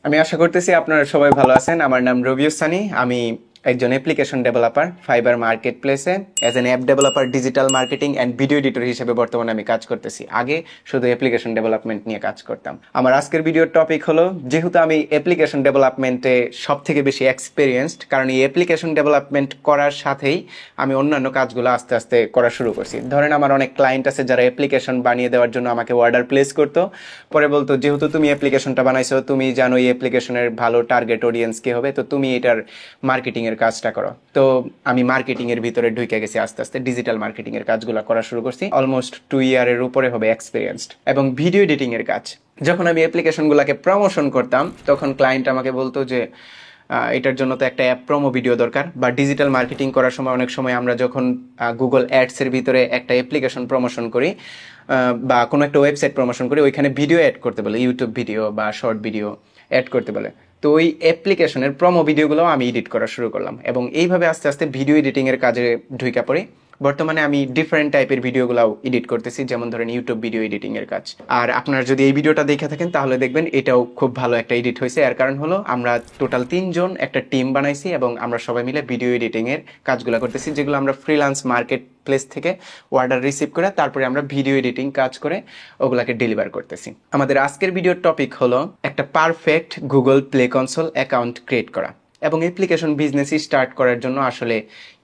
আমি আশা করতেছি আপনারা সবাই ভালো আছেন। আমার নাম রবিউস সানি। আমি একজন অ্যাপ্লিকেশন ডেভেলপার ফাইবার মার্কেট প্লেসে as an app developer, digital marketing and video editor হিসেবে বর্তমানে আমি কাজ করতেছি। আগে শুধু অ্যাপ্লিকেশন ডেভেলপমেন্ট নিয়ে কাজ করতাম। আমার আজকের ভিডিওর টপিক হলো, যেহেতু আমি অ্যাপ্লিকেশন ডেভেলপমেন্টে সব থেকে বেশি এক্সপিরিয়েন্সড, কারণ এই অ্যাপ্লিকেশন ডেভেলপমেন্ট করার সাথেই আমি অন্যান্য কাজগুলো আস্তে আস্তে করা শুরু করছি। ধরেন আমার অনেক ক্লায়েন্ট আছে যারা অ্যাপ্লিকেশন বানিয়ে দেওয়ার জন্য আমাকে অর্ডার প্লেস করতো, পরে বলতো যেহেতু তুমি অ্যাপ্লিকেশনটা বানাইছো, তুমি জানো এই অ্যাপ্লিকেশনের ভালো টার্গেট অডিয়েন্স কি হবে, তো তুমি এটার মার্কেটিং এর কাজটা করো। তো আমি মার্কেটিং এর ভিতরে ঢুকে গেছি, আস্তে আস্তে ডিজিটাল মার্কেটিং এর কাজগুলো করা শুরু করছি। অলমোস্ট 2 ইয়ারের উপরে হবে এক্সপিরিয়েন্সড। এবং ভিডিও এডিটিং এর কাজ, যখন আমি অ্যাপ্লিকেশনগুলোকে প্রমোশন করতাম তখন ক্লায়েন্ট আমাকে বলতো যে এটার জন্য তো একটা অ্যাপ প্রোমো ভিডিও দরকার। বা ডিজিটাল মার্কেটিং করার সময় অনেক সময় আমরা যখন গুগল অ্যাডসের ভিতরে একটা অ্যাপ্লিকেশন প্রমোশন করি বা কোনো একটা ওয়েবসাইট প্রমোশন করি, ওইখানে ভিডিও অ্যাড করতে বলে, ইউটিউব ভিডিও বা শর্ট ভিডিও অ্যাড করতে বলে। তো ওই অ্যাপ্লিকেশনের প্রোমো ভিডিওগুলো আমি এডিট করা শুরু করলাম এবং এইভাবে আস্তে আস্তে ভিডিও এডিটিংয়ের কাজে ঢুকে পড়ি। বর্তমানে আমি ডিফারেন্ট টাইপের ভিডিওগুলোও এডিট করতেছি, যেমন ধরেন ইউটিউব ভিডিও এডিটিং এর কাজ। আর আপনারা যদি এই ভিডিওটা দেখে থাকেন তাহলে দেখবেন এটাও খুব ভালো একটা এডিট হয়েছে। এর কারণ হলো আমরা টোটাল 3জন একটা টিম বানাইছি এবং আমরা সবাই মিলে ভিডিও এডিটিং এর কাজগুলো করতেছি, যেগুলো আমরা ফ্রিল্যান্স মার্কেট প্লেস থেকে অর্ডার রিসিভ করে তারপরে আমরা ভিডিও এডিটিং কাজ করে ওগুলাকে ডেলিভার করতেছি। আমাদের আজকের ভিডিওর টপিক হলো একটা perfect Google play console account create করা এবং অ্যাপ্লিকেশন বিজনেসই স্টার্ট করার জন্য আসলে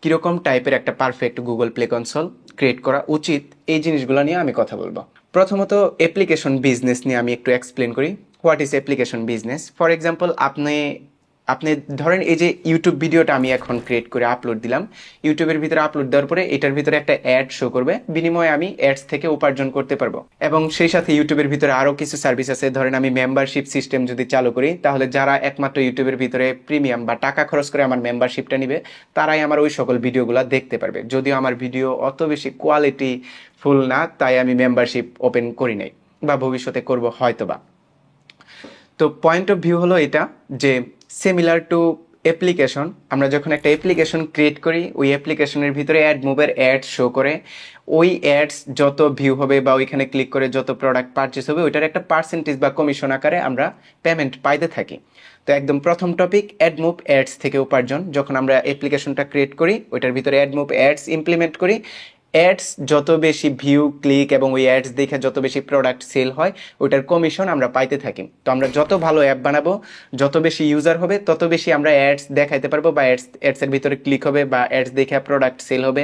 কিরকম টাইপের একটা perfect Google play console create করা উচিত, এই জিনিসগুলো নিয়ে আমি কথা বলবো। প্রথমত অ্যাপ্লিকেশন বিজনেস নিয়ে আমি একটু এক্সপ্লেন করি। What is application business? For example, আপনি ধরেন এই যে ইউটিউব ভিডিওটা আমি এখন ক্রিয়েট করে আপলোড দিলাম, ইউটিউবের ভিতরে আপলোড দেওয়ার পরে এটার ভিতরে একটা অ্যাড শো করবে, বিনিময়ে আমি অ্যাডস থেকে উপার্জন করতে পারবো। এবং সেই সাথে ইউটিউবের ভিতরে আরো কিছু সার্ভিস আছে। ধরেন আমি মেম্বারশিপ সিস্টেম যদি চালু করি, তাহলে যারা একমাত্র ইউটিউবের ভিতরে প্রিমিয়াম বা টাকা খরচ করে আমার মেম্বারশিপটা নিবে, তারাই আমার ওই সকল ভিডিওগুলো দেখতে পারবে। যদিও আমার ভিডিও অত বেশি কোয়ালিটি ফুল না, তাই আমি মেম্বারশিপ ওপেন করি নাই, বা ভবিষ্যতে করব হয়তোবা। তো পয়েন্ট অফ ভিউ হলো এটা যে সিমিলার টু অ্যাপ্লিকেশন, আমরা যখন একটা অ্যাপ্লিকেশন ক্রিয়েট করি, ওই অ্যাপ্লিকেশনের ভিতরে অ্যাড মুভের অ্যাড শো করে, ওই অ্যাডস যত ভিউ হবে বা ওইখানে ক্লিক করে যত প্রোডাক্ট পারচেস হবে, ওইটার একটা পার্সেন্টেজ বা কমিশন আকারে আমরা পেমেন্ট পাইতে থাকি। তো একদম প্রথম টপিক, অ্যাড মুভ অ্যাডস থেকে উপার্জন। যখন আমরা অ্যাপ্লিকেশনটা ক্রিয়েট করি, ওইটার ভিতরে অ্যাড মুভ অ্যাডস ইমপ্লিমেন্ট করি, অ্যাডস যত বেশি ভিউ ক্লিক এবং ওই অ্যাডস দেখে যত বেশি প্রোডাক্ট সেল হয়, ওইটার কমিশন আমরা পাইতে থাকি। তো আমরা যত ভালো অ্যাপ বানাবো, যত বেশি ইউজার হবে, তত বেশি আমরা অ্যাডস দেখাইতে পারবো, বা অ্যাডসের ভিতরে ক্লিক হবে বা অ্যাডস দেখে প্রোডাক্ট সেল হবে,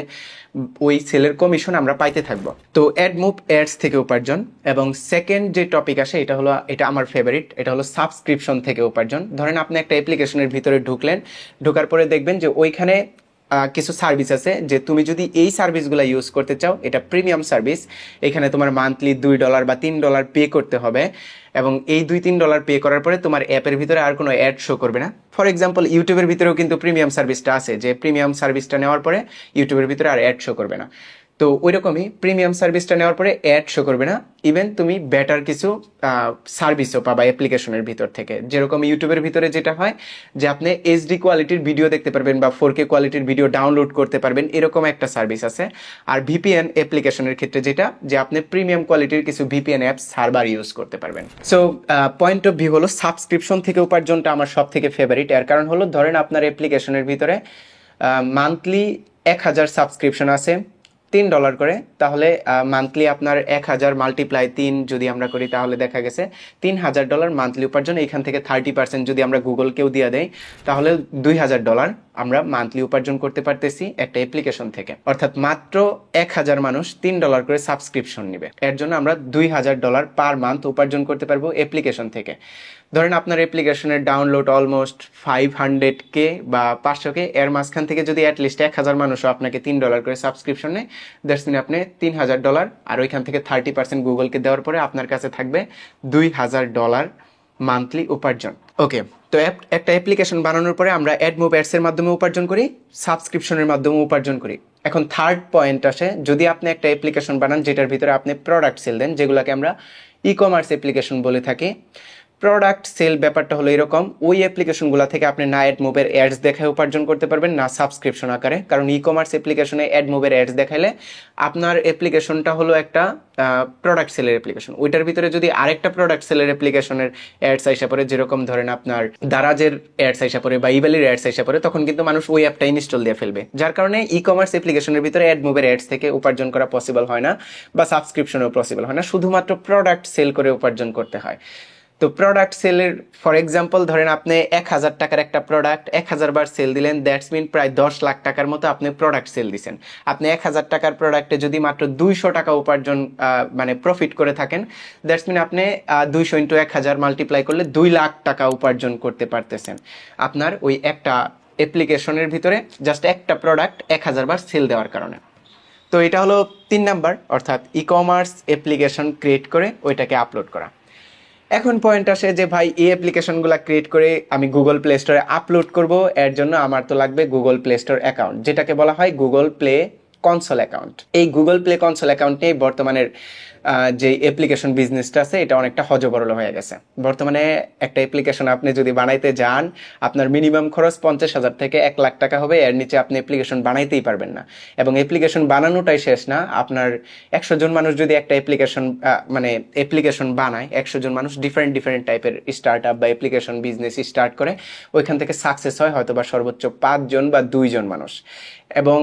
ওই সেলের কমিশন আমরা পাইতে থাকবো। তো অ্যাড মুভ অ্যাডস থেকে উপার্জন। এবং সেকেন্ড যে টপিক আসে, এটা আমার ফেভারিট, এটা হলো সাবস্ক্রিপশন থেকে উপার্জন। ধরেন আপনি একটা অ্যাপ্লিকেশনের ভিতরে ঢুকলেন, ঢোকার পরে দেখবেন যে ওইখানে কিছু সার্ভিস আছে, যে তুমি যদি এই সার্ভিসগুলো ইউজ করতে চাও, এটা প্রিমিয়াম সার্ভিস, এখানে তোমার মান্থলি $2 বা $3 পে করতে হবে। এবং এই $2-3 পে করার পরে তোমার অ্যাপের ভিতরে আর কোনো অ্যাড শো করবে না। ফর এক্সাম্পল, ইউটিউবের ভিতরেও কিন্তু প্রিমিয়াম সার্ভিসটা আছে, যে প্রিমিয়াম সার্ভিসটা নেওয়ার পরে ইউটিউবের ভিতরে আর অ্যাড শো করবে না। তো ওই রকমই প্রিমিয়াম সার্ভিসটা নেওয়ার পরে অ্যাড শো করবে না। ইভেন তুমি বেটার কিছু সার্ভিসও পাবা অ্যাপ্লিকেশনের ভিতর থেকে। যেরকম ইউটিউবের ভিতরে যেটা হয় যে আপনি এইচডি কোয়ালিটির ভিডিও দেখতে পারবেন বা 4K কোয়ালিটির ভিডিও ডাউনলোড করতে পারবেন, এরকম একটা সার্ভিস আছে। আর ভিপিএন অ্যাপ্লিকেশনের ক্ষেত্রে যেটা, যে আপনি প্রিমিয়াম কোয়ালিটির কিছু ভিপিএন অ্যাপস সার্ভার ইউজ করতে পারবেন। সো পয়েন্ট অফ ভিউ হলো সাবস্ক্রিপশন থেকে উপার্জনটা আমার সব থেকে ফেভারিট। এর কারণ হলো, ধরেন আপনার অ্যাপ্লিকেশনের ভিতরে মান্থলি 1000 সাবস্ক্রিপশন আছে, $3 করে, তাহলে মান্থলি আপনার 1000 মাল্টিপ্লাই 3 যদি আমরা করি, তাহলে দেখা গেছে $3000 মান্থলি উপার্জন। এইখান থেকে 30% যদি আমরা গুগলকেও দিয়ে দেই, তাহলে $2000 আমরা মান্থলি উপার্জন করতে পারতেছি একটা অ্যাপ্লিকেশন থেকে। অর্থাৎ মাত্র 1000 মানুষ $3 করে সাবস্ক্রিপশন নেবে, এর জন্য আমরা $2000 পার মান্থ উপার্জন করতে পারবো অ্যাপ্লিকেশন থেকে। ধরেন আপনার অ্যাপ্লিকেশনের ডাউনলোড অলমোস্ট 500K বা 500K, এর মাঝখান থেকে যদি অ্যাটলিস্ট 1000 মানুষও আপনাকে $3 করে সাবস্ক্রিপশন নেয়, দ্যাটস মিন আপনি $3000, আর ওইখান থেকে 30% গুগলকে দেওয়ার পরে আপনার কাছে থাকবে $2000 মান্থলি উপার্জন। ওকে, তো একটা অ্যাপ্লিকেশন বানানোর পরে আমরা অ্যাড মুভ অ্যাডসের মাধ্যমে উপার্জন করি, সাবস্ক্রিপশনের মাধ্যমে উপার্জন করি। এখন থার্ড পয়েন্ট আসে, যদি আপনি একটা অ্যাপ্লিকেশন বানান যেটার ভিতরে আপনি প্রোডাক্ট সেল দেন, যেগুলোকে আমরা ই কমার্স অ্যাপ্লিকেশন বলে থাকি, প্রোডাক্ট সেল ব্যাপারটা হলো এরকম, ওই অ্যাপ্লিকেশনগুলো থেকে আপনি না অ্যাড মুভের অ্যাডস দেখায় উপার্জন করতে পারবেন, না সাবস্ক্রিপশন আকারে। কারণ ই কমার্স অ্যাপ্লিকেশনে অ্যাড মুভের অ্যাডস দেখাইলে আপনার অ্যাপ্লিকেশনটা হলো একটা প্রোডাক্ট সেলের অ্যাপ্লিকেশন, ওইটার ভিতরে যদি আরেকটা প্রোডাক্ট সেলের অ্যাপ্লিকেশনের অ্যাডস আইসা পড়ে, যেরকম ধরেন আপনার দারাজের অ্যাডস আইসা পড়ে বা ইবেলির অ্যাডস আইসা পড়ে, তখন কিন্তু মানুষ ওই অ্যাপটা ইনস্টল দিয়ে ফেলবে। যার কারণে ই কমার্স অ্যাপ্লিকেশনের ভিতরে অ্যাড মুভের অ্যাডস থেকে উপার্জন করা পসিবল হয় না, বা সাবস্ক্রিপশনও পসিবল হয় না, শুধুমাত্র প্রোডাক্ট সেল করে উপার্জন করতে হয়। তো প্রোডাক্ট সেলের ফর এক্সাম্পল ধরেন আপনি 1,000 টাকার একটা প্রোডাক্ট 1,000 বার সেল দিলেন, দ্যাটস মিন প্রায় 10 লাখ টাকার মতো আপনি প্রোডাক্ট সেল দিচ্ছেন। আপনি 1,000 টাকার প্রোডাক্টে যদি মাত্র 200 টাকা উপার্জন মানে প্রফিট করে থাকেন, দ্যাটস মিন আপনি 200 ইন্টু 1,000 মাল্টিপ্লাই করলে 2 লাখ টাকা উপার্জন করতে পারতেছেন আপনার ওই একটা অ্যাপ্লিকেশনের ভিতরে জাস্ট একটা প্রোডাক্ট 1,000 বার সেল দেওয়ার কারণে। তো এটা হলো 3 নাম্বার, অর্থাৎ ই কমার্স অ্যাপ্লিকেশন ক্রিয়েট করে ওইটাকে আপলোড করা। এখন পয়েন্ট আসে যে ভাই এই অ্যাপ্লিকেশনগুলো ক্রিয়েট করে আমি গুগল প্লে স্টোরে আপলোড করব, এর জন্য আমার তো লাগবে গুগল প্লে স্টোর অ্যাকাউন্ট, যেটাকে বলা হয় গুগল প্লে কনসোল অ্যাকাউন্ট। এই গুগল প্লে কনসোল অ্যাকাউন্ট নিয়ে বর্তমানের যে অ্যাপ্লিকেশন বিজনেসটা আছে এটা অনেকটা হজবরল হয়ে গেছে। বর্তমানে একটা অ্যাপ্লিকেশন আপনি যদি বানাইতে যান, আপনার মিনিমাম খরচ 50,000 থেকে 1 লাখ টাকা হবে, এর নিচে আপনি অ্যাপ্লিকেশন বানাইতেই পারবেন না। এবং অ্যাপ্লিকেশন বানানোটাই শেষ না, আপনার 100 জন মানুষ যদি একটা অ্যাপ্লিকেশন বানায়, 100 জন মানুষ ডিফারেন্ট ডিফারেন্ট টাইপের স্টার্ট আপ বা অ্যাপ্লিকেশন বিজনেস স্টার্ট করে, ওইখান থেকে সাকসেস হয় হয়তো বা সর্বোচ্চ 5 জন বা 2 জন মানুষ। এবং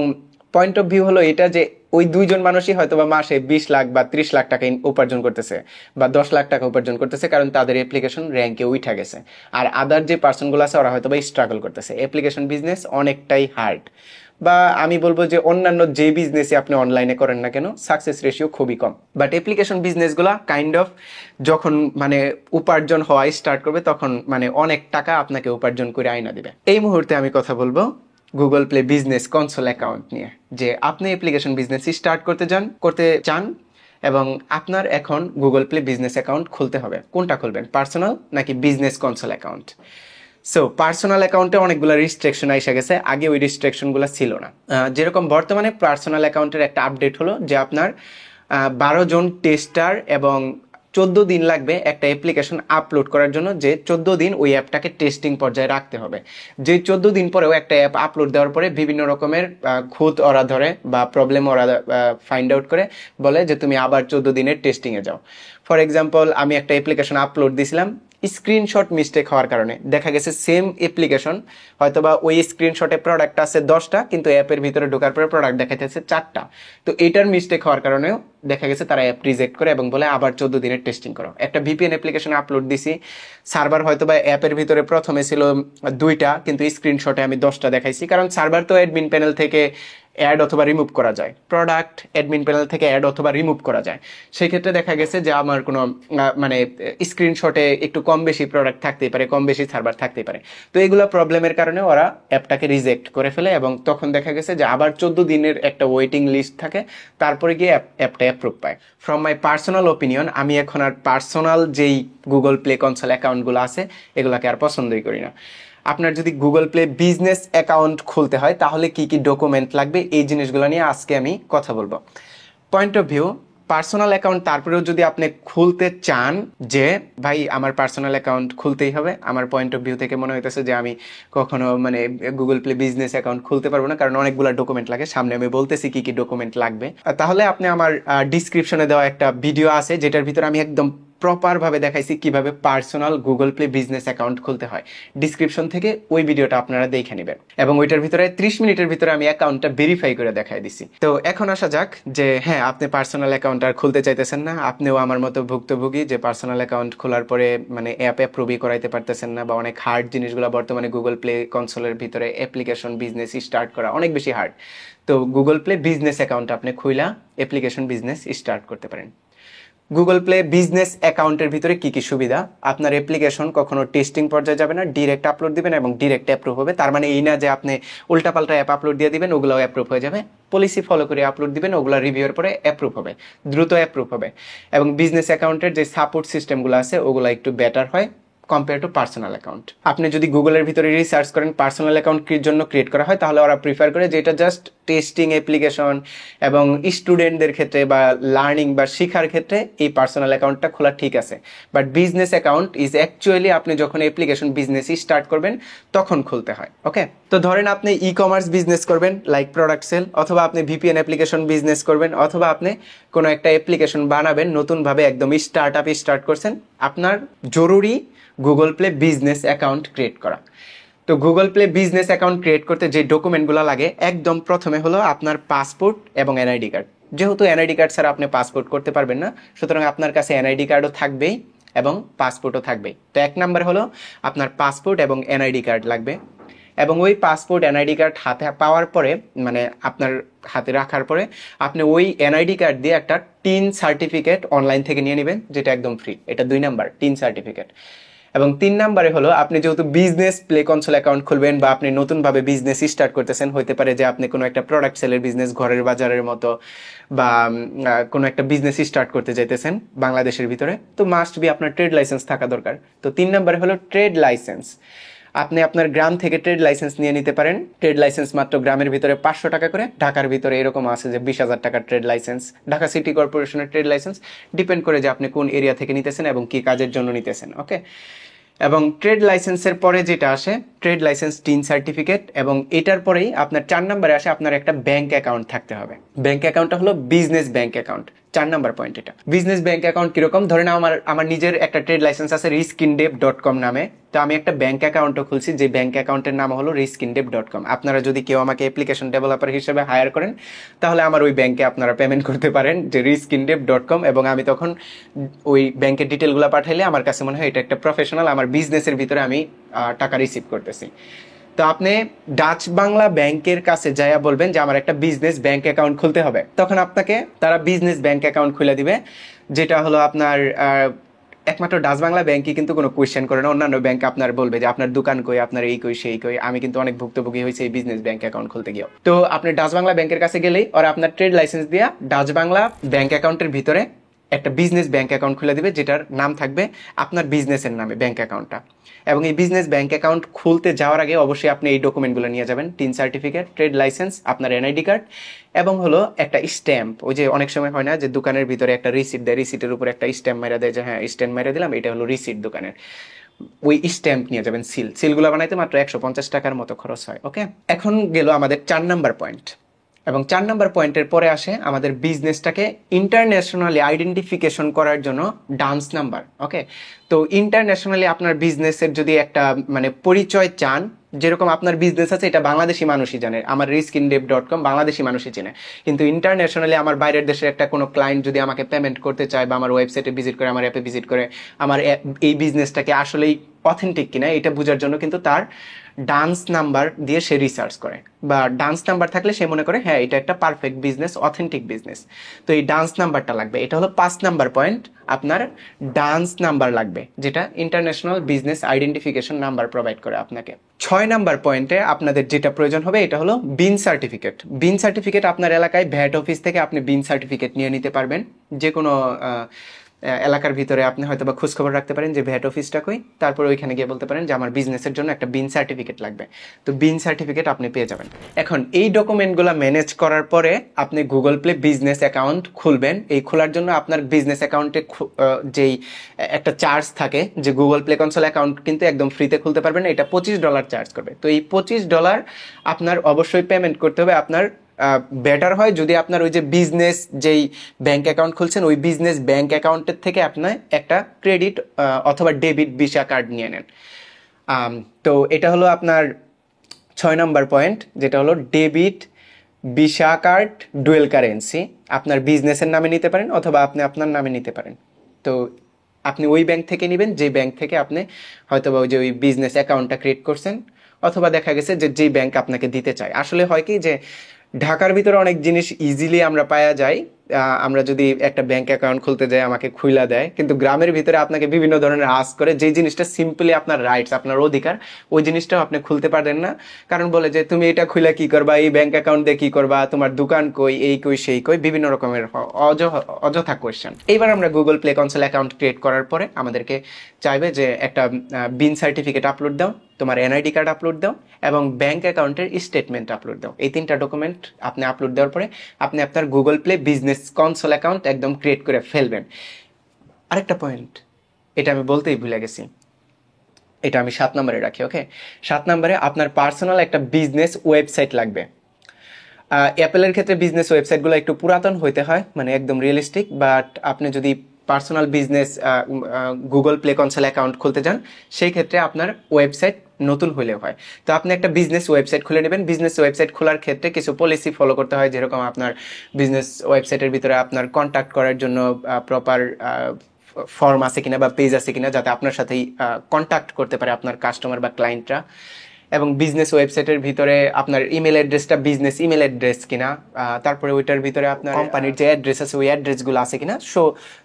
পয়েন্ট অফ ভিউ হলো এটা যে ওই 2 জন মানুষই হয়তো বা মাসে 20 লাখ বা 30 লাখ টাকা উপার্জন করতেছে বা 10 লাখ টাকা উপার্জন করতেছে, কারণ তাদের অ্যাপ্লিকেশন র্যাঙ্কে উঠে গেছে। আর আদার যে পার্সনগুলো আছে ওরা হয়তো বা স্ট্রাগল করতেছে। অ্যাপ্লিকেশন বিজনেস অনেকটাই হার্ড, বা আমি বলবো যে অন্যান্য যে বিজনেসই আপনি অনলাইনে করেন না কেন, সাকসেস রেশিও খুবই কম। বাট অ্যাপ্লিকেশন বিজনেসগুলো কাইন্ড অফ যখন মানে উপার্জন হওয়া স্টার্ট করবে, তখন মানে অনেক টাকা আপনাকে উপার্জন করে আইনা দিবে। এই মুহূর্তে আমি কথা বলবো Google play business console account নিয়ে, যে আপনি অ্যাপ্লিকেশন বিজনেস স্টার্ট করতে চান এবং আপনার এখন গুগল প্লে বিজনেস অ্যাকাউন্ট খুলতে হবে। কোনটা খুলবেন, পার্সোনাল নাকি business console account? So personal অ্যাকাউন্টে অনেকগুলো রিস্ট্রিকশন এসে গেছে, আগে ওই রিস্ট্রিকশনগুলো ছিল না। যেরকম বর্তমানে পার্সোনাল অ্যাকাউন্টের একটা আপডেট হলো যে আপনার 12 জন টেস্টার এবং 14 দিন লাগবে একটা অ্যাপ্লিকেশন আপলোড করার জন্য, যে 14 দিন ওই অ্যাপটাকে টেস্টিং পর্যায়ে রাখতে হবে। যে 14 দিন পরেও একটা অ্যাপ আপলোড দেওয়ার পরে বিভিন্ন রকমের খুঁত ওরা ধরে বা প্রবলেম ওরা ফাইন্ড আউট করে, বলে যে তুমি আবার 14 দিনের টেস্টিংয়ে যাও। ফর এক্সাম্পল আমি একটা অ্যাপ্লিকেশন আপলোড দিয়েছিলাম, স্ক্রিনশট মিস্টেক হওয়ার কারণে দেখা গেছে সেম অ্যাপ্লিকেশন হয়তোবা ওই স্ক্রিনশটে প্রোডাক্ট আছে 10টা, কিন্তু অ্যাপের ভিতরে ঢোকার পরে প্রোডাক্ট দেখাইতেছে 4টা। তো এটার মিস্টেক হওয়ার কারণেও দেখা গেছে তারা অ্যাপ রিজেক্ট করে এবং বলে আবার 14 দিনের টেস্টিং করো। একটা ভিপিএন অ্যাপ্লিকেশন আপলোড দিছি, সার্ভার হয়তোবা অ্যাপের ভিতরে প্রথমে ছিল 2টা, কিন্তু স্ক্রিনশটে আমি 10টা দেখাইছি, কারণ সার্ভার তো অ্যাডমিন প্যানেল থেকে অ্যাড অথবা রিমুভ করা যায়, প্রোডাক্ট অ্যাডমিন প্যানেল থেকে অ্যাড অথবা রিমুভ করা যায়। সেই ক্ষেত্রে দেখা গেছে যে আমার কোনো মানে স্ক্রিনশটে একটু কম বেশি প্রোডাক্ট থাকতেই পারে, কম বেশি সার্ভার থাকতেই পারে। তো এগুলো প্রবলেমের কারণে ওরা অ্যাপটাকে রিজেক্ট করে ফেলে এবং তখন দেখা গেছে যে আবার 14 দিনের একটা ওয়েটিং লিস্ট থাকে, তারপরে গিয়ে অ্যাপটা অ্যাপ্রুভ পায়। ফ্রম মাই পার্সোনাল ওপিনিয়ন, আমি এখন আর পার্সোনাল যেই গুগল প্লে কনসোল অ্যাকাউন্টগুলো আছে এগুলোকে আর পছন্দই করি না। আপনার যদি গুগল প্লে বিজনেস অ্যাকাউন্ট খুলতে হয় তাহলে কি কি ডকুমেন্ট লাগবে, এই জিনিসগুলো নিয়ে আজকে আমি কথা বলবো। Point of view, personal account তারপরেও যদি আপনি খুলতে চান যে ভাই আমার পার্সোনাল অ্যাকাউন্ট খুলতেই হবে, আমার পয়েন্ট অফ ভিউ থেকে মনে হইতেছে যে আমি কখনো মানে গুগল প্লে বিজনেস অ্যাকাউন্ট খুলতে পারবো না, কারণ অনেকগুলো ডকুমেন্ট লাগে। সামনে আমি বলতেছি কি কি ডকুমেন্ট লাগবে। তাহলে আপনি আমার ডিসক্রিপশনে দেওয়া একটা ভিডিও আছে যেটার ভিতরে আমি একদম প্রপারভাবে দেখাইছি কিভাবে personal Google play business account খুলতে হয়। ডিসক্রিপশন থেকে ওই ভিডিওটা আপনারা দেখে নেবেন এবং ওইটার ভিতরে 30 মিনিটের ভিতরে আমি অ্যাকাউন্টটা ভেরিফাই করে দেখাই দিছি। তো এখন আসা যাক যে হ্যাঁ, আপনি পার্সোনাল অ্যাকাউন্ট আর খুলতে চাইতেছেন না, আপনিও আমার মতো ভুক্তভোগী যে পার্সোনাল অ্যাকাউন্ট খোলার পরে মানে অ্যাপ অ্যাপ্রুভই করাইতে পারতেছেন না, বা অনেক হার্ড জিনিসগুলো বর্তমানে গুগল প্লে কনসোলের ভিতরে অ্যাপ্লিকেশন বিজনেস স্টার্ট করা অনেক বেশি হার্ড। তো গুগল প্লে বিজনেস অ্যাকাউন্ট আপনি খুইলা অ্যাপ্লিকেশন বিজনেস স্টার্ট করতে পারেন। গুগল প্লে বিজনেস অ্যাকাউন্টের ভিতরে কি কি সুবিধা, আপনার অ্যাপ্লিকেশন কখনো টেস্টিং পর্যায়ে যাবে না, ডিরেক্ট আপলোড দিবেন এবং ডিরেক্ট অ্যাপ্রুভ হবে। তার মানে এই না যে আপনি উল্টাপাল্টা অ্যাপ আপলোড দিয়ে দিবেন ওগুলোও অ্যাপ্রুভ হয়ে যাবে, পলিসি ফলো করে আপলোড দিবেন, ওগুলো রিভিউর পরে অ্যাপ্রুভ হবে, দ্রুত অ্যাপ্রুভ হবে। এবং বিজনেস অ্যাকাউন্টের যে সাপোর্ট সিস্টেমগুলো আছে ওগুলো একটু বেটার হয়, কম্পেয়ার টু পার্সোনাল অ্যাকাউন্ট। আপনি যদি গুগলের ভিতরে রিসার্চ করেন পার্সোনাল অ্যাকাউন্ট জন্য ক্রিয়েট করা হয়, তাহলে ওরা প্রিফার করে যে এটা জাস্ট টেস্টিং অ্যাপ্লিকেশন এবং স্টুডেন্টদের ক্ষেত্রে বা লার্নিং বা শেখার ক্ষেত্রে এই পার্সোনাল অ্যাকাউন্টটা খোলা ঠিক আছে। But business account is actually আপনি যখন অ্যাপ্লিকেশন বিজনেসই স্টার্ট করবেন তখন খুলতে হয়। ওকে, তো ধরেন আপনি ই কমার্স বিজনেস করবেন লাইক প্রোডাক্ট সেল, অথবা আপনি ভিপিএন অ্যাপ্লিকেশন বিজনেস করবেন, অথবা আপনি কোনো একটা অ্যাপ্লিকেশন বানাবেন নতুনভাবে, একদম স্টার্ট আপ স্টার্ট করছেন, আপনার জরুরি Google play business account create করা। তো Google play business account create করতে যে ডকুমেন্টগুলো লাগে, একদম প্রথমে হলো আপনার পাসপোর্ট এবং এনআইডি কার্ড। যেহেতু এনআইডি কার্ড ছাড়া আপনি পাসপোর্ট করতে পারবেন না, সুতরাং আপনার কাছে এনআইডি কার্ডও থাকবেই এবং পাসপোর্টও থাকবেই। তো এক নাম্বার হলো আপনার পাসপোর্ট এবং এনআইডি কার্ড লাগবে, এবং ওই পাসপোর্ট এনআইডি কার্ড হাতে পাওয়ার পরে, মানে আপনার হাতে রাখার পরে, আপনি ওই এনআইডি কার্ড দিয়ে একটা টিন সার্টিফিকেট অনলাইন থেকে নিয়ে নেবেন, যেটা একদম ফ্রি। এটা 2 নাম্বার, টিন সার্টিফিকেট। এবং 3 নাম্বারে হলো আপনি যেহেতু বিজনেস প্লে কনসোল অ্যাকাউন্ট খুলবেন বা আপনি নতুনভাবে বিজনেস স্টার্ট করতেছেন, হইতে পারে যে আপনি কোনো একটা প্রোডাক্ট সেলের বিজনেস, ঘরের বাজারের মতো, বা কোনো একটা বিজনেস স্টার্ট করতে চাইতেছেন বাংলাদেশের ভিতরে, তো মাস্ট বি আপনার ট্রেড লাইসেন্স থাকা দরকার। তো 3 নাম্বারে হলো ট্রেড লাইসেন্স। আপনি আপনার গ্রাম থেকে ট্রেড লাইসেন্স নিয়ে নিতে পারেন। ট্রেড লাইসেন্স মাত্র গ্রামের ভিতরে 500 টাকা করে, ঢাকার ভিতরে এরকম আছে যে 20,000 টাকার ট্রেড লাইসেন্স, ঢাকা সিটি কর্পোরেশনের ট্রেড লাইসেন্স, ডিপেন্ড করে যে আপনি কোন এরিয়া থেকে নিতেছেন এবং কি কাজের জন্য নিতেছেন। ওকে, এবং ট্রেড লাইসেন্সের পরে যেটা আসে ট্রেড লাইসেন্স টিন সার্টিফিকেট, এবং এটার পরেই আপনার 4 নম্বরে আসে আপনার একটা ব্যাংক অ্যাকাউন্ট থাকতে হবে। ব্যাংক অ্যাকাউন্টটা হলো business bank account, 4 number point এটা। বিজনেস ব্যাংক অ্যাকাউন্ট কিরকম, ধরেন আমার নিজের একটা ট্রেড লাইসেন্স আছে riskindev.com নামে, তো আমি একটা ব্যাংক অ্যাকাউন্টও খুলছি, যে ব্যাংক অ্যাকাউন্টের নাম হলো riskindev.com। আপনারা যদি কেউ আমাকে অ্যাপ্লিকেশন ডেভেলপার হিসেবে হায়ার করেন, তাহলে আমার ওই ব্যাংকে আপনারা পেমেন্ট করতে পারেন, যে riskindev.com, এবং আমি তখন ওই ব্যাংকের ডিটেলগুলো পাঠাইলে আমার কাছে মনে হয় এটা একটা প্রফেশনাল, আমার বিজনেসের ভিতরে আমি টাকা রিসিভ করতেছি। তো আপনি ডাচ বাংলা ব্যাংকের কাছে যাইয়া বলবেন যে আমার একটা বিজনেস ব্যাংক অ্যাকাউন্ট খুলতে হবে, তখন আপনাকে তারা বিজনেস ব্যাংক অ্যাকাউন্ট খুলে দিবে, যেটা হলো আপনার একমাত্র ডাচ বাংলা ব্যাংকই কিন্তু কোনো কোয়েশ্চেন করে না। অন্যান্য ব্যাংক আপনার বলবে যে আপনার দোকান কই, আপনার এই কই সেই কই। আমি কিন্তু অনেক ভুক্তভোগী হয়েছে এই বিজনেস ব্যাংক অ্যাকাউন্ট খুলতে গিয়েও। তো আপনি ডাচ বাংলা ব্যাংকের কাছে গেলেই ওরা আপনার ট্রেড লাইসেন্স দিয়া ডাচ বাংলা ব্যাংক অ্যাকাউন্টের ভিতরে একটা বিজনেস ব্যাংক অ্যাকাউন্ট খুলে দিবে, যেটার নাম থাকবে আপনার বিজনেসের নামে ব্যাংক অ্যাকাউন্টটা। এবং এই বিজনেস ব্যাংক অ্যাকাউন্ট খুলতে যাওয়ার আগে অবশ্যই আপনি এই ডকুমেন্টগুলো নিয়ে যাবেন, টিন সার্টিফিকেট, ট্রেড লাইসেন্স, আপনার এনআইডি কার্ড, এবং হলো একটা স্ট্যাম্প। ওই যে অনেক সময় হয় না যে দোকানের ভিতরে একটা রিসিট দেয়, রিসিটের উপর একটা স্ট্যাম্প মেরা দেয় যে হ্যাঁ স্ট্যাম্প মেরা দিলাম, এটা হলো রিসিট দোকানের। ওই স্ট্যাম্প নিয়ে যাবেন। সিলগুলো বানাইতে মাত্র 150 টাকার মতো খরচ হয়। ওকে, এখন গেল আমাদের 4 নাম্বার পয়েন্ট, এবং 4 নাম্বার পয়েন্টের পরে আসে আমাদের বিজনেসটাকে ইন্টারন্যাশনালি আইডেন্টিফিকেশন করার জন্য ডান্স নাম্বার। ওকে, তো ইন্টারন্যাশনালি আপনার বিজনেসের যদি একটা মানে পরিচয় চান, যেরকম আপনার বিজনেস আছে এটা বাংলাদেশি মানুষই জানে, আমার riskindev.com বাংলাদেশি মানুষই চেনে, কিন্তু ইন্টারন্যাশনালি আমার বাইরের দেশের একটা কোনো ক্লায়েন্ট যদি আমাকে পেমেন্ট করতে চায় বা আমার ওয়েবসাইটে ভিজিট করে, আমার অ্যাপে ভিজিট করে, আমার এই বিজনেসটাকে আসলেই অথেন্টিক কিনা এটা বোঝার জন্য কিন্তু তার ডান্স নাম্বার দিয়ে সে রিসার্চ করে, বা ডান্স নাম্বার থাকলে সে মনে করে হ্যাঁ এটা একটা পারফেক্ট বিজনেস, অথেন্টিক বিজনেস। তো এই ডান্স নাম্বারটা লাগবে। এটা হলো 5 নাম্বার পয়েন্ট, আপনার ডান্স নাম্বার লাগবে, যেটা international business identification number provide করে আপনাকে। 6 নাম্বার পয়েন্টে আপনাদের যেটা প্রয়োজন হবে এটা হলো বিন সার্টিফিকেট। বিন সার্টিফিকেট আপনার এলাকায় ভ্যাট অফিস থেকে আপনি বিন সার্টিফিকেট নিয়ে নিতে পারবেন। যে কোনো এলাকার ভিতরে আপনি হয়তো বা খোঁজখবর রাখতে পারেন যে ভ্যাট অফিসটা কই, তারপর ওইখানে গিয়ে বলতে পারেন যে আমার বিজনেসের জন্য একটা বিন সার্টিফিকেট লাগবে, তো বিন সার্টিফিকেট আপনি পেয়ে যাবেন। এখন এই ডকুমেন্টগুলো ম্যানেজ করার পরে আপনি গুগল প্লে বিজনেস অ্যাকাউন্ট খুলবেন। এই খোলার জন্য আপনার বিজনেস অ্যাকাউন্টে যেই একটা চার্জ থাকে, যে গুগল প্লে কনসোল অ্যাকাউন্ট কিন্তু একদম ফ্রিতে খুলতে পারবেন না, এটা $25 চার্জ করবে। তো এই $25 আপনার অবশ্যই পেমেন্ট করতে হবে। আপনার বেটার হয় যদি আপনার ওই যে বিজনেস যেই ব্যাংক অ্যাকাউন্ট খুলছেন ওই বিজনেস ব্যাংক অ্যাকাউন্টের থেকে আপনি একটা ক্রেডিট অথবা ডেবিট ভিসা কার্ড নিয়ে নেন। তো এটা হলো আপনার 6 নাম্বার পয়েন্ট, যেটা হলো debit visa card dual currency. আপনার বিজনেসের নামে নিতে পারেন অথবা আপনি আপনার নামে নিতে পারেন। তো আপনি ওই ব্যাংক থেকে নেবেন যে ব্যাংক থেকে আপনি হয়তোবা ওই যে ওই বিজনেস অ্যাকাউন্টটা ক্রিয়েট করছেন, অথবা দেখা গেছে যে যেই ব্যাংক আপনাকে দিতে চায়। আসলে হয় কি যে ঢাকার ভিতরে অনেক জিনিস ইজিলি আমরা পাওয়া যায়, আমরা যদি একটা ব্যাংক অ্যাকাউন্ট খুলতে যাই আমাকে খুইলা দেয়, কিন্তু গ্রামের ভিতরে আপনাকে বিভিন্ন ধরনের আস করে, যে জিনিসটা সিম্পলি আপনার রাইটস, আপনার অধিকার, ওই জিনিসটাও আপনি খুলতে পারেন না। কারণ বলে যে তুমি এটা খুইলা কি করবা, এই ব্যাংক অ্যাকাউন্ট দিয়ে কি করবা, তোমার দোকান কই, এই কই সেই কই, বিভিন্ন রকমের অযথা কোয়েশ্চেন। এইবার আমরা Google play console account create করার পরে আমাদেরকে চাইবে যে একটা বিন সার্টিফিকেট আপলোড দাও, তোমার এনআইডি কার্ড আপলোড দাও এবং ব্যাংক অ্যাকাউন্টের স্টেটমেন্ট আপলোড দাও। এই 3টা ডকুমেন্ট আপনি আপলোড দেওয়ার পরে আপনি আপনার Google play business console account একদম ক্রিয়েট করে ফেলবেন। আরেকটা পয়েন্ট, এটা আমি বলতেই ভুলে গেছি, এটা আমি 7 নম্বরে রাখি। ওকে, 7 নম্বরে আপনার পার্সোনাল একটা বিজনেস ওয়েবসাইট লাগবে। অ্যাপেলের ক্ষেত্রে বিজনেস ওয়েবসাইটগুলো একটু পুরাতন হইতে হয়, মানে একদম রিয়েলিস্টিক, বাট আপনি যদি personal business Google play console account খুলতে চান সেই ক্ষেত্রে আপনার ওয়েবসাইট নতুন হলেও হয়। তো আপনি একটা বিজনেস ওয়েবসাইট খুলে নেবেন। বিজনেস ওয়েবসাইট খোলার ক্ষেত্রে কিছু পলিসি ফলো করতে হয়, যেরকম আপনার বিজনেস ওয়েবসাইটের ভিতরে আপনার কন্ট্যাক্ট করার জন্য প্রপার ফর্ম আছে কিনা বা পেজ আছে কিনা, যাতে আপনার সাথেই কন্ট্যাক্ট করতে পারে আপনার কাস্টমার বা ক্লায়েন্টরা। এবং বিজনেস ওয়েবসাইটের ভিতরে আপনার ইমেল অ্যাড্রেসটা বিজনেস ইমেল অ্যাড্রেস কিনা, তারপরে ওইটার ভিতরে আপনার কোম্পানির যে অ্যাড্রেস আছে ওই অ্যাড্রেসগুলো আছে কিনা।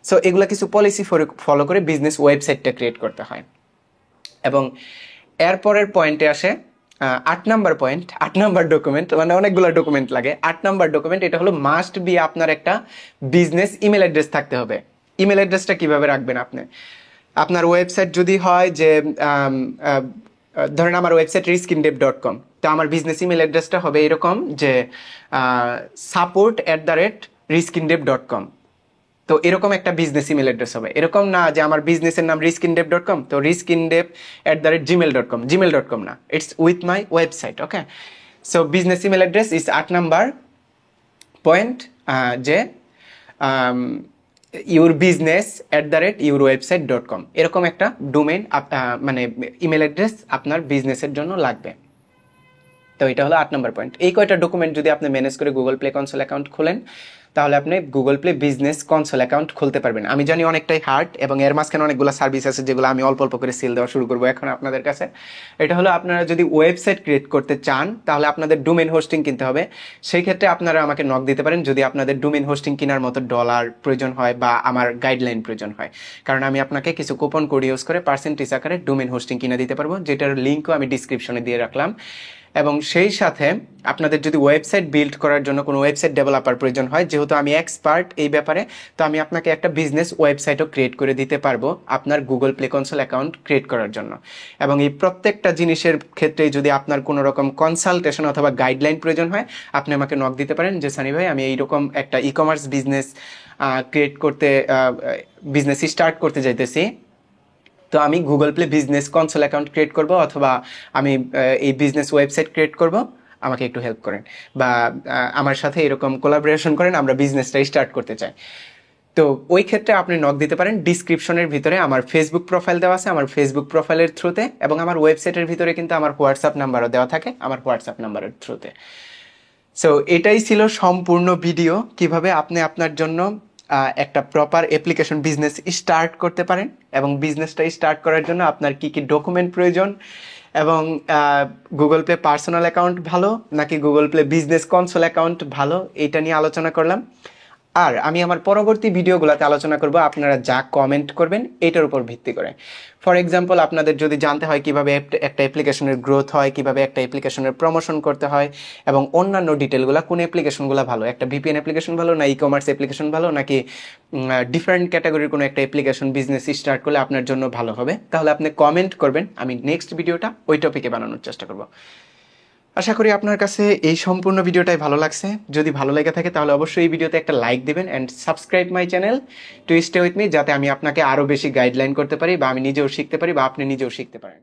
সো এগুলো কিছু পলিসি ফলো করে বিজনেস ওয়েবসাইটটা ক্রিয়েট করতে হয়। এবং এরপরের পয়েন্টে আসে 8 নাম্বার পয়েন্ট, 8 নাম্বার ডকুমেন্ট, মানে অনেকগুলো ডকুমেন্ট লাগে। 8 নাম্বার ডকুমেন্ট এটা হলো মাস্ট বি আপনার একটা বিজনেস ইমেল অ্যাড্রেস থাকতে হবে। ইমেল অ্যাড্রেসটা কিভাবে রাখবেন আপনি? আপনার ওয়েবসাইট যদি হয় যে ধরেন আমার ওয়েবসাইট riskindev.com, তো আমার বিজনেস ইমেল অ্যাড্রেসটা হবে এরকম যে support@riskindev.com। তো এরকম একটা বিজনেস ইমেল অ্যাড্রেস হবে। এরকম না যে আমার বিজনেসের নাম riskindev.com তো riskindev@gmail.com, gmail.com না, it's with my website. Okay, so business email address is 8 number point, যে yourbusiness@yourwebsite.com এরকম একটা ডোমেইন মানে ইমেল অ্যাড্রেস আপনার বিজনেসের জন্য লাগবে। তো এটা হলো 8 নম্বর পয়েন্ট। এই কয়টা ডকুমেন্ট যদি আপনি ম্যানেজ করে গুগল প্লে কনসোল অ্যাকাউন্ট খোলেন তাহলে আপনি Google play business console account খুলতে পারবেন। আমি জানি অনেকটাই হার্ড এবং এর মাঝখানে অনেকগুলো সার্ভিস আছে যেগুলো আমি অল্প অল্প করে সেল দেওয়া শুরু করবো এখন আপনাদের কাছে। এটা হলো আপনারা যদি ওয়েবসাইট ক্রিয়েট করতে চান তাহলে আপনাদের ডোমেইন হোস্টিং কিনতে হবে। সেই ক্ষেত্রে আপনারা আমাকে নক দিতে পারেন যদি আপনাদের ডোমেইন হোস্টিং কেনার মতো ডলার প্রয়োজন হয় বা আমার গাইডলাইন প্রয়োজন হয়, কারণ আমি আপনাকে কিছু কুপন কোড ইউজ করে পার্সেন্টেজ আকারে ডোমেইন হোস্টিং কিনে দিতে পারবো, যেটার লিঙ্কও আমি ডিসক্রিপশনে দিয়ে রাখলাম। এবং সেই সাথে আপনাদের যদি ওয়েবসাইট বিল্ড করার জন্য কোনো ওয়েবসাইট ডেভেলপার প্রয়োজন হয়, যেহেতু আমি এক্সপার্ট এই ব্যাপারে, তো আমি আপনাকে একটা বিজনেস ওয়েবসাইটও ক্রিয়েট করে দিতে পারবো আপনার Google play console account create করার জন্য। এবং এই প্রত্যেকটা জিনিসের ক্ষেত্রে যদি আপনার কোনো রকম কনসালটেশন অথবা গাইডলাইন প্রয়োজন হয় আপনি আমাকে নক দিতে পারেন যে সানি ভাই আমি এইরকম একটা e commerce business business start করতে যাইতেছি, তো আমি Google play business console account create করব অথবা আমি এই বিজনেস ওয়েবসাইট ক্রিয়েট করব, আমাকে একটু হেল্প করেন বা আমার সাথে এরকম কোলাবোরেশন করেন, আমরা বিজনেসটা স্টার্ট করতে চাই। তো ওই ক্ষেত্রে আপনি নক দিতে পারেন। ডিসক্রিপশনের ভিতরে আমার ফেসবুক প্রোফাইল দেওয়া আছে, আমার ফেসবুক প্রোফাইলের থ্রুতে, এবং আমার ওয়েবসাইটের ভিতরে কিন্তু আমার হোয়াটসঅ্যাপ নাম্বারও দেওয়া থাকে, আমার হোয়াটসঅ্যাপ নাম্বারের থ্রুতে। সো এটাই ছিল সম্পূর্ণ ভিডিও, কিভাবে আপনি আপনার জন্য একটা প্রপার অ্যাপ্লিকেশন বিজনেস স্টার্ট করতে পারেন এবং বিজনেসটা স্টার্ট করার জন্য আপনার কি কি ডকুমেন্ট প্রয়োজন, এবং গুগল প্লে পার্সোনাল অ্যাকাউন্ট ভালো নাকি Google play business console account ভালো, এটা নিয়ে আলোচনা করলাম। আর আমি আমার পরবর্তী ভিডিওগুলোতে আলোচনা করব আপনারা যা কমেন্ট করবেন এটার উপর ভিত্তি করে। ফর এক্সাম্পল আপনাদের যদি জানতে হয় কিভাবে একটা অ্যাপ্লিকেশনের গ্রোথ হয়, কিভাবে একটা অ্যাপ্লিকেশনের প্রমোশন করতে হয় এবং অন্যান্য ডিটেলগুলো, কোন অ্যাপ্লিকেশনগুলো ভালো, একটা ভিপিএন অ্যাপ্লিকেশন ভালো না ই কমার্স অ্যাপ্লিকেশন ভালো, নাকি ডিফারেন্ট ক্যাটাগরির কোনো একটা অ্যাপ্লিকেশন বিজনেস স্টার্ট করলে আপনার জন্য ভালো হবে, তাহলে আপনি কমেন্ট করবেন, আমি নেক্সট ভিডিওটা ওই টপিকে বানানোর চেষ্টা করব। আশা করি আপনার কাছে এই সম্পূর্ণ ভিডিওটাই ভালো লাগছে। যদি ভালো লেগে থাকে তাহলে অবশ্যই এই ভিডিওতে একটা লাইক দিবেন and subscribe my channel to stay with me, যাতে আমি আপনাকে আরও বেশি গাইডলাইন করতে পারি বা আমি নিজেও শিখতে পারি বা আপনি নিজেও শিখতে পারেন।